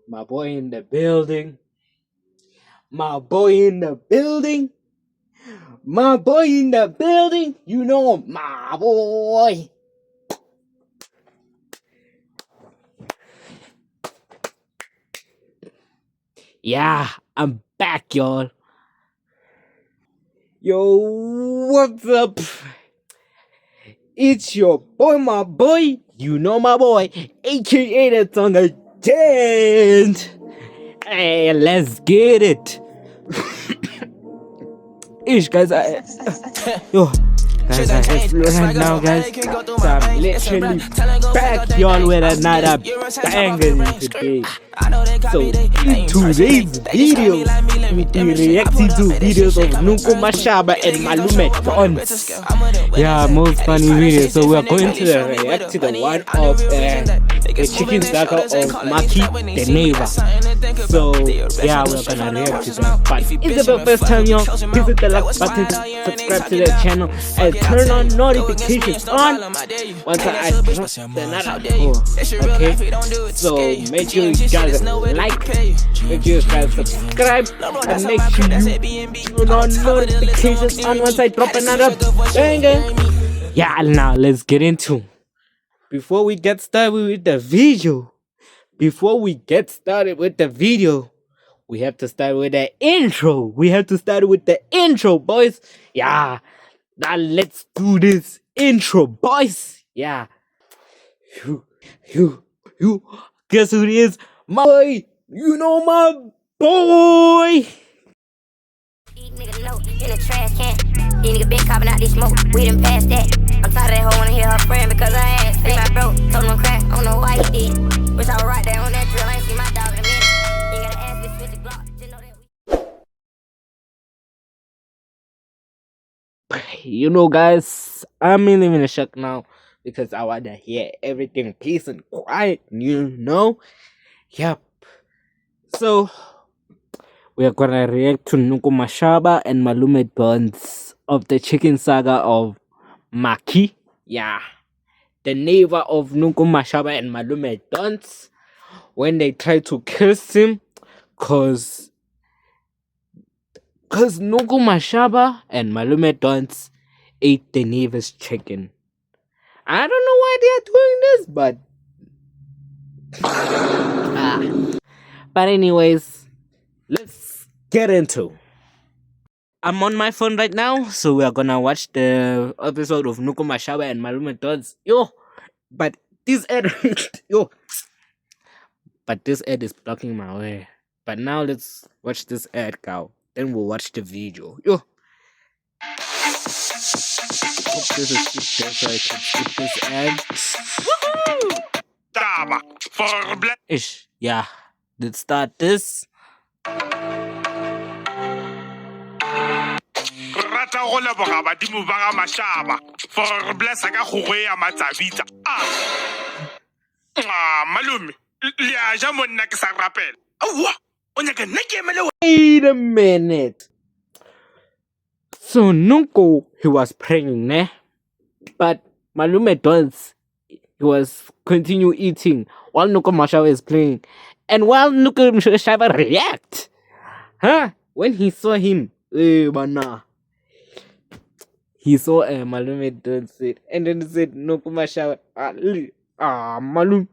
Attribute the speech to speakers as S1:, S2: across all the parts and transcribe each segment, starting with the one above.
S1: My boy in the building. My boy in the building. My boy in the building. You know my boy. Yeah, I'm back, y'all. Yo, what's up? It's your boy, my boy. You know my boy, aka the Tonga Gent. Hey, let's get it. Guys, yo, guys, right now, guys, so I'm literally back, y'all, with another banger today. So, in today's video, we'll be reacting to videos of Noko Mashaba and malume dance. Yeah, most funny videos. So, we're going to react to the one of the chicken saga of Maki, the neighbor. So, yeah, we're gonna react to that. But if it's the first time, y'all, hit the like button, subscribe to the channel, and turn on notifications on once I drop another video. Okay? So, make sure you guys like, make sure you guys subscribe, and make sure you turn on notifications on once I drop another banger. Yeah, now let's get into. Before we get started with the video, we have to start with the intro. Boys. Yeah. Now let's do this intro, boys. Yeah. You. Guess who it is? My boy. You know my boy.
S2: Nigga know in the trash can. These nigga been copping out this smoke. We done passed that. I'm tired of that hoe wanna hear her friend because I asked. Free my bro, told him crack. I don't know why he did. Wish I was right there on that drill. I ain't seen my dog in a minute. Ain't gotta ask me switch the block. Just know that we.
S1: You know, guys, I'm in a shock now because I want to hear everything peace and quiet. You know, yep. So we are gonna react to Noko Mashaba and malume dance of the chicken saga of Maki. Yeah, the neighbor of Noko Mashaba and malume dance when they try to curse him, cause Noko Mashaba and malume dance ate the neighbor's chicken. I don't know why they are doing this, but anyways, let's get into. I'm on my phone right now, so we are gonna watch the episode of Noko Mashaba and malume dance. But this ad, this ad is blocking my way. But now let's watch this ad, cow. Then we'll watch the video. Hope this is so I can skip this ad. Ish, yeah. Let's start this.
S3: Rata go leboga badimo ba ga Mashaba for blessa ka go ya matsabitsa malume le a ja monna ke sa rapela awa o nyaka nna ke emele.
S1: Wait a minute. So Noko, he was praying, ne? But malume dance, he was continue eating while Noko Mashaba is playing. And while Noko Mashaba react, when he saw him, he saw malume dance it, and then he said Noko Mashaba, malume,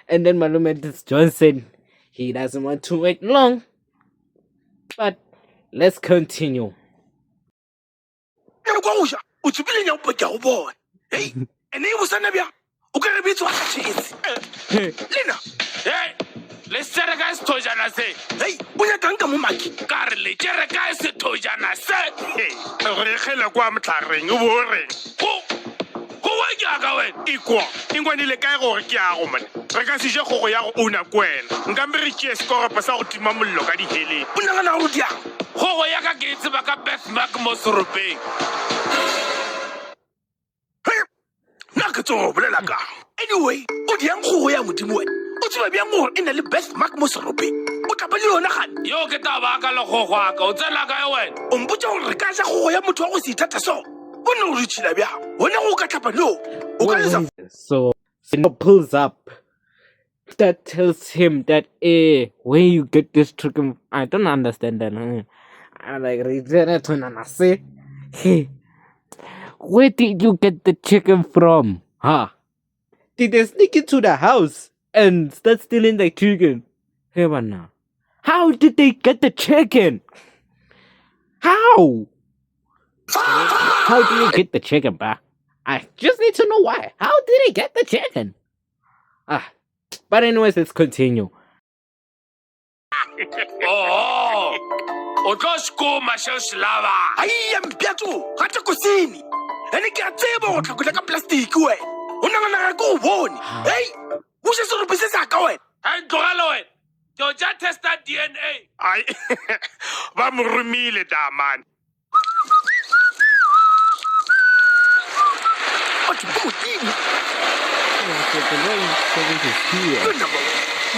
S1: and then malume dance Johnson, he doesn't want to wait long. But let's continue.
S3: Hey, and he was a nabia. Okay, be to a chance. Lina, hey, let's set a guy's tojana say. Hey, when you can't come back, Carly, Jerry guys, tojana said. Hey, a regular guam tarring, worry. Go away, Yagawan, equal. In when you guy or Yaman. Regasi Joko Una Gwen, Gambri score up a South Mamulo at the Hilly. Unanarudia. Ho Yaga gets back up Beth Macmos Rupe. Anyway, what young who I am with him? What's my young more in the best Macmos Rupe? What a balloon? You get a bacalo hoa, go to Lagawan. Umbuto Ricasa who I am to always see Tataso. When no rich Labia, when I woke up no.
S1: So Sino pulls up that tells him that where you get this chicken. I don't understand that. I'm like, hey, where did you get the chicken from? Huh? Did they sneak into the house and start stealing the chicken? Hey, man, now. How did they get the chicken? How? How did they get the chicken, bruh? I just need to know why. How did they get the chicken? But anyways, let's continue.
S3: Oh, o tlo skoma seo se lava. Ai mpiatso, ga tla kosini. Ene ke a tseba go tlhakola ka plastic we. O nagana go bone. Hey, o se se re sa ka wena. Hai tlogela wena. Ke ja testa DNA. Ai. Ba mo rumile da man.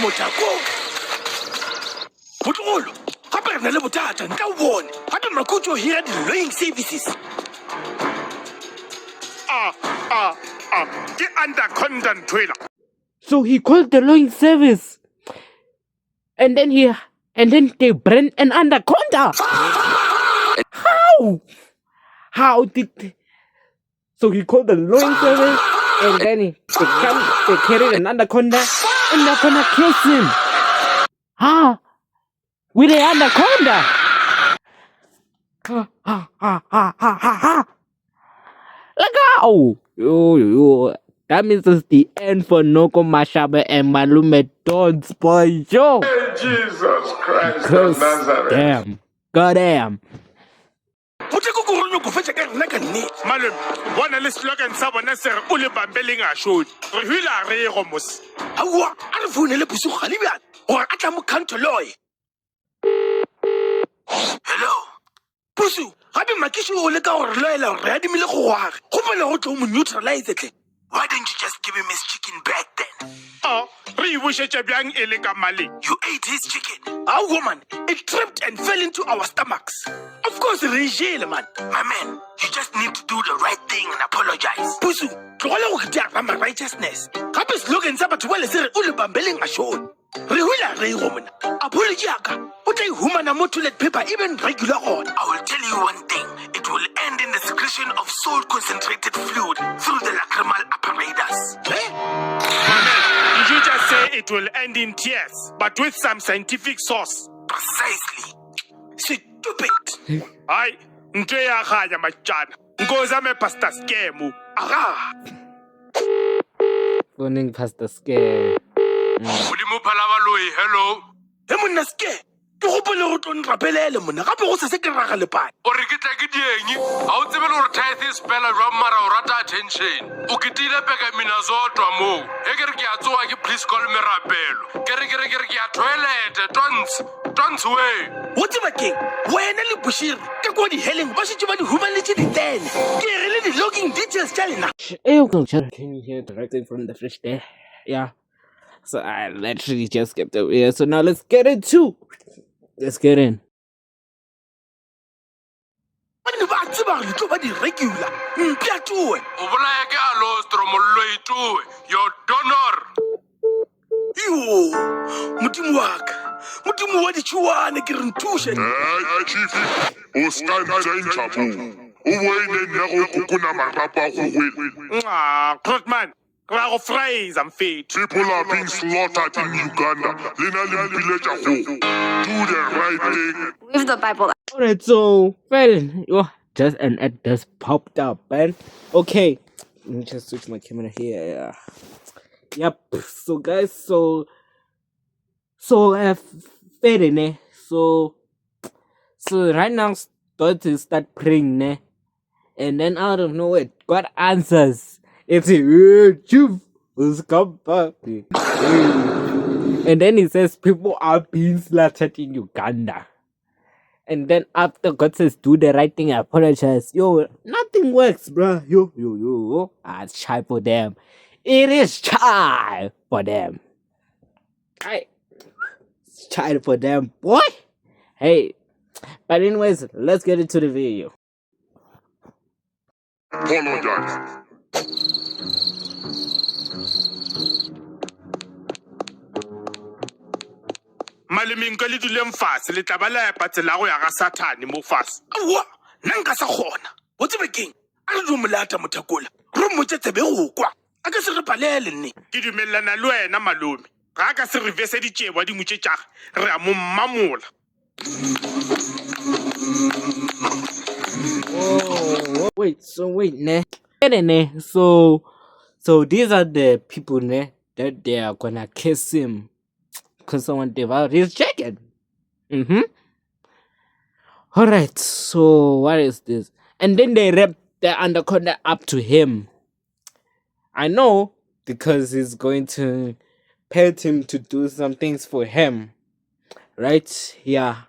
S3: Motako. Botolo. Gape re na le bothata nka o bone. Gape makutlo here at the lawing services. Ke anaconda ntwela.
S1: So he called the lawing service. And then they brand an anaconda. How? How did So he called the lawing service and then they carried an anaconda and they're gonna kiss him. With the anaconda. Look out! Yo. That means it's the end for Noko Mashaba and malume Dons, boy. Yo!
S3: Hey, Jesus Christ of Nazareth.
S1: Damn. Goddamn.
S3: Malume, bona le slogan sa bona se re o le bambeleng a shodi. Re hula re go mos. Awa, a re founele busu ga le bjana. Gore a tla mo kantoloy. Hello. Busu, gape makishi o le ka gore loela re adimile go gwage. Go pele go tlo mo neutralize tle. Why didn't you just give him his chicken back then? Re bushetse bjang e le ka mali. You ate his chicken. Our woman, it tripped and fell into our stomachs. Of course, Regile, man. My man, you just need to do the right thing and apologize. Pusu, tlogela go ketea my righteousness. Gape slogan sa batho ba le sere o le bambeleng a shone. Re hula re go mona. Apology aka. O tla ihumana mo toilet paper even regular on. I will tell you one thing. It will end in the secretion of salt concentrated fluid through the lacrimal apparatus. Did you just say it will end in tears, but with some scientific source? Precisely. Stupid. Ay, nto ya khanya machana. Ngoza me pasta scam. Aha.
S1: Morning, Pastor Scare.
S3: Ulimo phalaba loyi, hello. He monna ske. Ke gopole go tlo nrapelele monna gape go se ke raga le pai. O re ke tla ke dieng. Ha o tsebe le gore tithe spela jwa mara o rata attention. O ketile peka mina zotwa mo. E ke re ke a tsoa ke please call me rapelo. Ke re ke a toilet tons way. What the king? Wena le bushiri ke go di heleng ba se ba di humanity di 10. Ke re le di logging details tsalena.
S1: Can you hear directly from the fish there? Yeah. So I literally just skipped over here. So now let's get into. Let's get in.
S3: Regular. Your donor. Yo, Mutim wa di chuane ke re nthushe.
S4: Chief, o ska ntsha chapo. O boine nna go kokona marapa go gwele.
S3: Krotman, ra go fries am fit.
S4: People are being slaughtered in Uganda. Lena le village go. Do the right thing.
S2: Leave the Bible.
S1: Alright, so just an ad just popped up, man. Okay, let me just switch my camera here. Yeah. Yep. So guys, so fair ne. So right now start to start praying ne, and then out of nowhere God answers. It's Chief, come back. And then he says people are being slaughtered in Uganda. And then after God says do the right thing, I apologize. Yo, nothing works, bruh. Yo. It's chai for them. It is chai for them. It's chai for them, boy. Hey. But anyways, let's get into the video.
S4: Apologize.
S3: malume nka le duleng fatshe le tla ba lepa tsela go ya ga Sathane mo fatshe. Aowa, nna nka sa kgona. O tsebe keng? A re do molata Mothakola. Re mmotse tsebe go kwa. A ka se re palele nne. Ke dumellana le wena malume. Ga ka se re vese ditjebo di motse tša re a mo mmamola.
S1: Oh, wait, ne. So these are the people, ne, that they are gonna kiss him because someone devoured his chicken. Alright, so what is this? And then they wrap the anaconda up to him. I know, because he's going to pet him to do some things for him. Right? Yeah.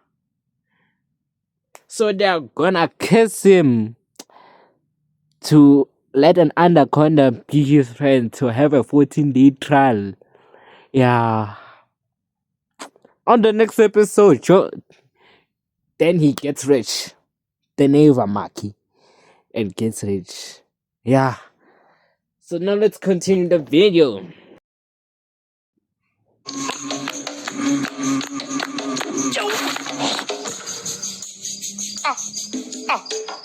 S1: So they're gonna kiss him to let an anaconda be his friend to have a 14-day trial. Yeah. On the next episode, then he gets rich. The neighbor Maki and gets rich. Yeah. So now let's continue the video.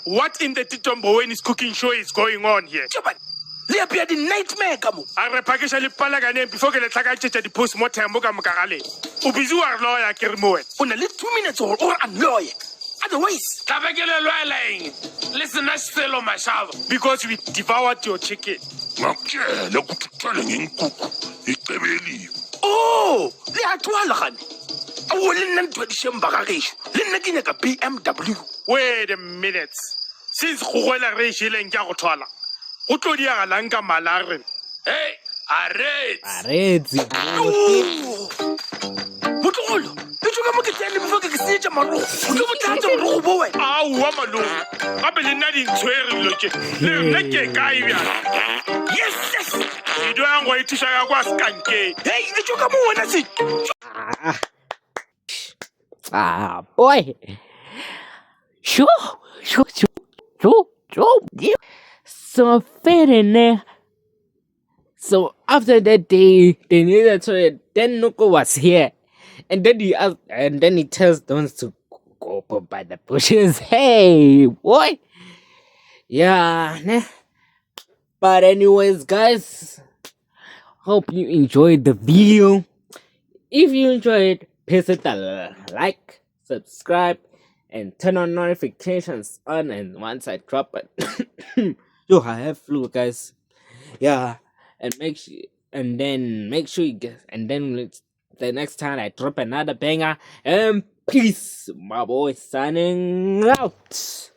S3: What in the Titombo when his cooking show is going on here? Le appear the nightmare kamo. A repakisha le palagane before ke le tlaka tšetša di postmortem ka mokagale. O busy wa lawyer ke re mo wena. O na le 2 minutes or I'm lawyer. Otherwise, tabekele lawyer. Listen, Noko Mashaba, because we devoured your chicken.
S4: Ngakutshela ukuthi uthwale ngenkukhu icebeliwe.
S3: Oh, le atwala gane. Awu le nna ntwa di shemba ga gesho. Le nna ke nyaka BMW. Wait a minute. Since go goela re shileng ke go thwala. O tlo di ga lanka malare. Hey,
S1: Aretse.
S3: Motogolo, le tsoga mo ke tsene before ke se tša marogo. O ke botlhatsa gore go bo wena. Aowa malome. Gape le nna di ntshwere dilo tše. Le nna ke kae bjana? Yes. Video yang go e thuša ya kwa skankeng. Hey, le tsoga mo wena se.
S1: Boy. Sure. So fair enough. So after that day, they needed to. Then Noko was here, and then he tells Dons to go by the bushes. Hey, boy. Yeah. Nah. But anyways, guys, hope you enjoyed the video. If you enjoyed, please hit the like, subscribe, and turn on notifications on. And once I drop it, I have flu, guys. Yeah, and make sure you get. And then the next time I drop another banger, and peace, my boy, signing out.